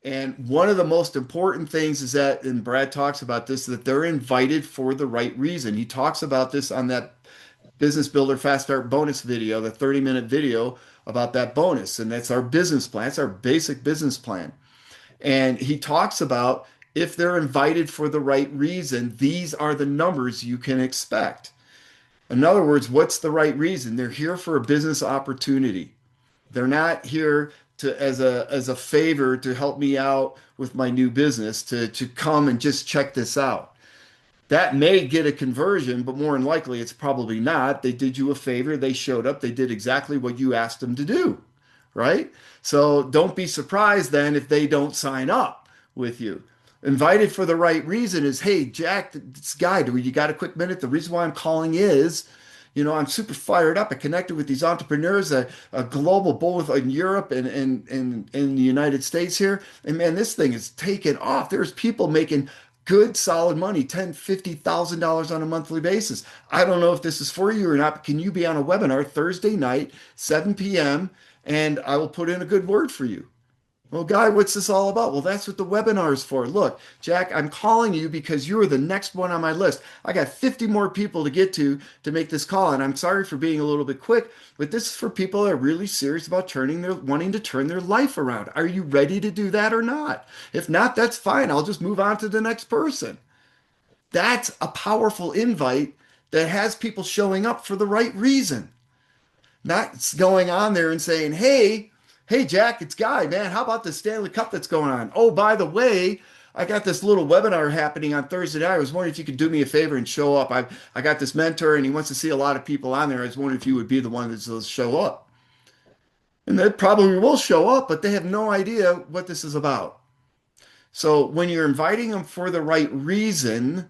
And one of the most important things is that, and Brad talks about this, that they're invited for the right reason. He talks about this on that Business Builder Fast Start bonus video, the 30-minute video about that bonus. And that's our business plan. That's our basic business plan. And he talks about if they're invited for the right reason, these are the numbers you can expect. In other words, what's the right reason? They're here for a business opportunity. They're not here to as a favor to help me out with my new business to come and just check this out. That may get a conversion, but more than likely it's probably not. They did you a favor, they showed up, they did exactly what you asked them to do, right? So don't be surprised then if they don't sign up with you. Invited for the right reason is, hey, Jack, this guy, do you got a quick minute? The reason why I'm calling is, I'm super fired up. I connected with these entrepreneurs, a global, both in Europe and in the United States here. And man, this thing is taking off. There's people making good, solid money, $10,000, $50,000 on a monthly basis. I don't know if this is for you or not, but can you be on a webinar Thursday night, 7 p.m., and I will put in a good word for you? Well, Guy, what's this all about? Well, that's what the webinar is for. Look, Jack, I'm calling you because you are the next one on my list. I got 50 more people to get to make this call, and I'm sorry for being a little bit quick, but this is for people that are really serious about wanting to turn their life around. Are you ready to do that or not? If not, that's fine. I'll just move on to the next person. That's a powerful invite that has people showing up for the right reason, not going on there and saying, hey, Jack, it's Guy, man. How about the Stanley Cup that's going on? Oh, by the way, I got this little webinar happening on Thursday night. I was wondering if you could do me a favor and show up. I got this mentor and he wants to see a lot of people on there. I was wondering if you would be the one that will show up. And they probably will show up, but they have no idea what this is about. So when you're inviting them for the right reason,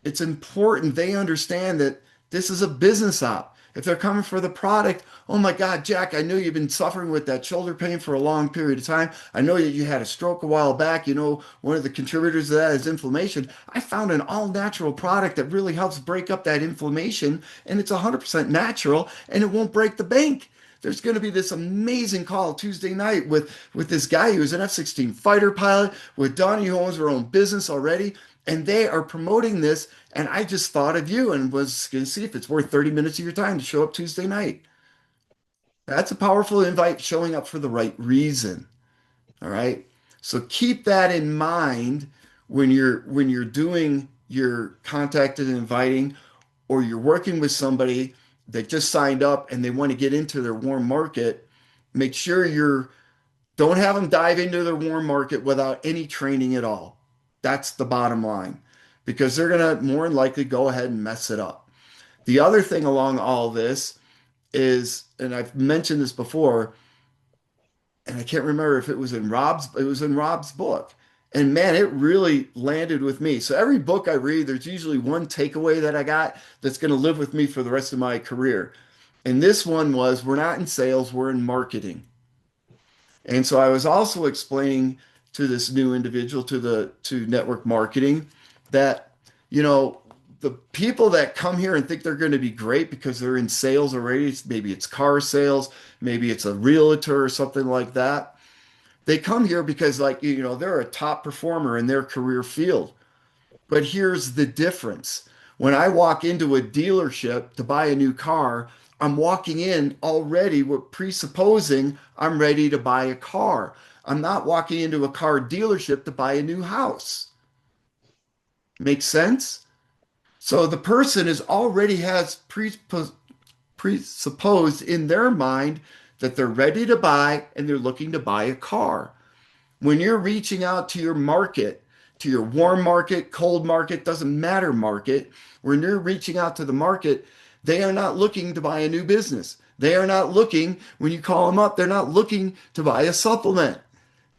it's important they understand that this is a business op. If they're coming for the product, oh my God, Jack, I know you've been suffering with that shoulder pain for a long period of time. I know that you had a stroke a while back. One of the contributors to that is inflammation. I found an all-natural product that really helps break up that inflammation, and it's 100% natural, and it won't break the bank. There's going to be this amazing call Tuesday night with this guy who's an F-16 fighter pilot, with Donnie, who owns her own business already, and they are promoting this. And I just thought of you and was going to see if it's worth 30 minutes of your time to show up Tuesday night. That's a powerful invite, showing up for the right reason. All right. So keep that in mind when you're doing your contacted and inviting, or you're working with somebody that just signed up and they want to get into their warm market. Make sure you don't have them dive into their warm market without any training at all. That's the bottom line, because they're going to more than likely go ahead and mess it up. The other thing along all this is, and I've mentioned this before, and I can't remember if it was in Rob's book. And man, it really landed with me. So every book I read, there's usually one takeaway that I got that's going to live with me for the rest of my career. And this one was, we're not in sales, we're in marketing. And so I was also explaining to this new individual, to network marketing, that you know the people that come here and think they're going to be great because they're in sales already, maybe it's car sales, maybe it's a realtor or something like that. They come here because, like, they're a top performer in their career field. But here's the difference. When I walk into a dealership to buy a new car, I'm walking in already with presupposing I'm ready to buy a car. I'm not walking into a car dealership to buy a new house. Make sense? So the person is already has presupposed in their mind that they're ready to buy and they're looking to buy a car. When you're reaching out to your market, to your warm market, cold market, doesn't matter market, when you're reaching out to the market, they are not looking to buy a new business. They are not looking, when you call them up, they're not looking to buy a supplement.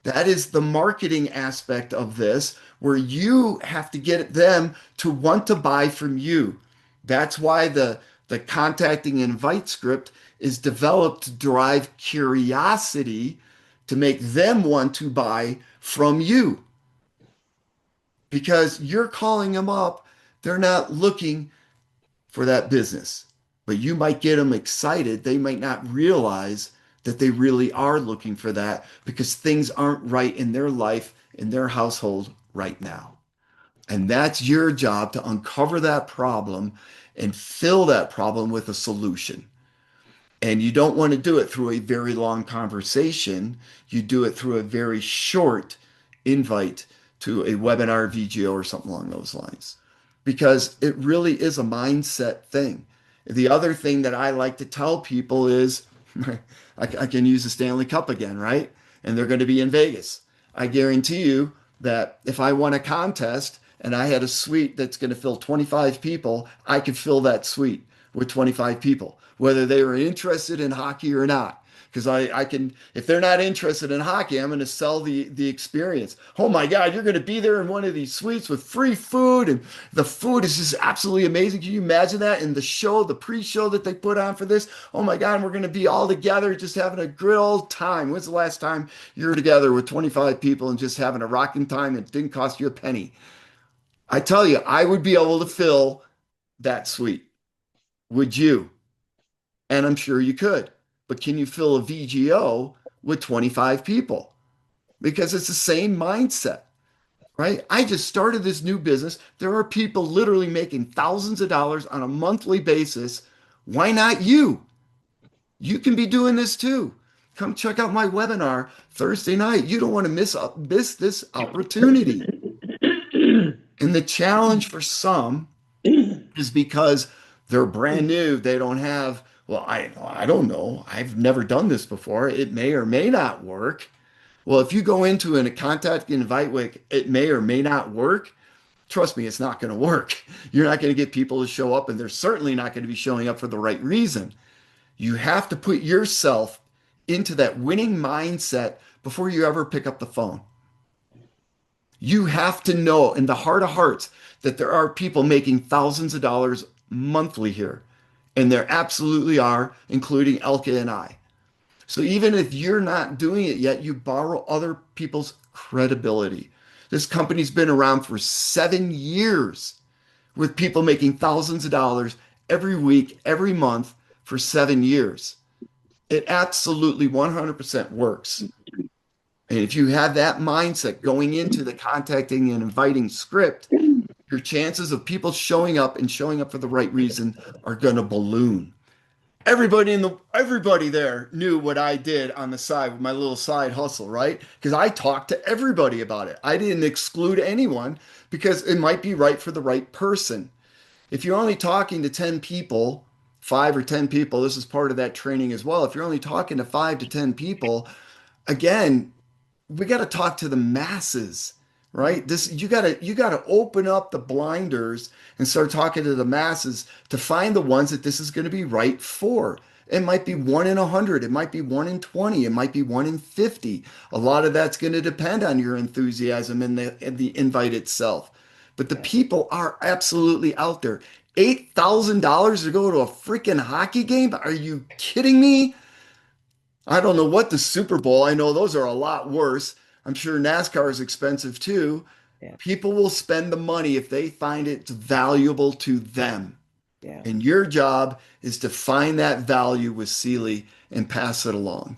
That is the marketing aspect of this, where you have to get them to want to buy from you. That's why the contacting invite script is developed to drive curiosity, to make them want to buy from you. Because you're calling them up, they're not looking for that business, but you might get them excited. They might not realize that they really are looking for that because things aren't right in their life, in their household right now. And that's your job to uncover that problem and fill that problem with a solution. And you don't want to do it through a very long conversation. You do it through a very short invite to a webinar, VGO, or something along those lines. Because it really is a mindset thing. The other thing that I like to tell people is I can use the Stanley Cup again, right? And they're going to be in Vegas. I guarantee you that if I won a contest and I had a suite that's going to fill 25 people, I could fill that suite with 25 people, whether they were interested in hockey or not. Because I can, if they're not interested in hockey, I'm going to sell the experience. Oh my God, you're going to be there in one of these suites with free food, and the food is just absolutely amazing. Can you imagine that? And the show, the pre-show that they put on for this, oh my God, we're going to be all together just having a good old time. When's the last time you were together with 25 people and just having a rocking time and it didn't cost you a penny? I tell you, I would be able to fill that suite. Would you? And I'm sure you could. But can you fill a VGO with 25 people? Because it's the same mindset, right? I just started this new business. There are people literally making thousands of dollars on a monthly basis. Why not you? You can be doing this too. Come check out my webinar Thursday night. You don't want to miss this opportunity. And the challenge for some is because they're brand new. They don't have, well, I don't know. I've never done this before. It may or may not work. Well, if you go into a contact invite with it may or may not work, trust me, it's not going to work. You're not going to get people to show up, and they're certainly not going to be showing up for the right reason. You have to put yourself into that winning mindset before you ever pick up the phone. You have to know in the heart of hearts that there are people making thousands of dollars monthly here. And there absolutely are, including Elka and I. So even if you're not doing it yet, you borrow other people's credibility. This company's been around for 7 years with people making thousands of dollars every week, every month for 7 years. It absolutely 100% works. And if you have that mindset going into the contacting and inviting script, your chances of people showing up and showing up for the right reason are going to balloon. Everybody there knew what I did on the side with my little side hustle, right? Because I talked to everybody about it. I didn't exclude anyone because it might be right for the right person. If you're only talking to 10 people, 5 or 10 people, this is part of that training as well. If you're only talking to 5 to 10 people, again, we got to talk to the masses, right? This you got to open up the blinders and start talking to the masses to find the ones that this is going to be right for. It might be 1 in 100, it might be 1 in 20, it might be 1 in 50. A lot of that's going to depend on your enthusiasm and the invite itself. But the people are absolutely out there. $8,000 to go to a freaking hockey game? Are you kidding me? I don't know what the Super Bowl, I know those are a lot worse. I'm sure NASCAR is expensive too. Yeah. People will spend the money if they find it valuable to them. Yeah. And your job is to find that value with Sealy and pass it along.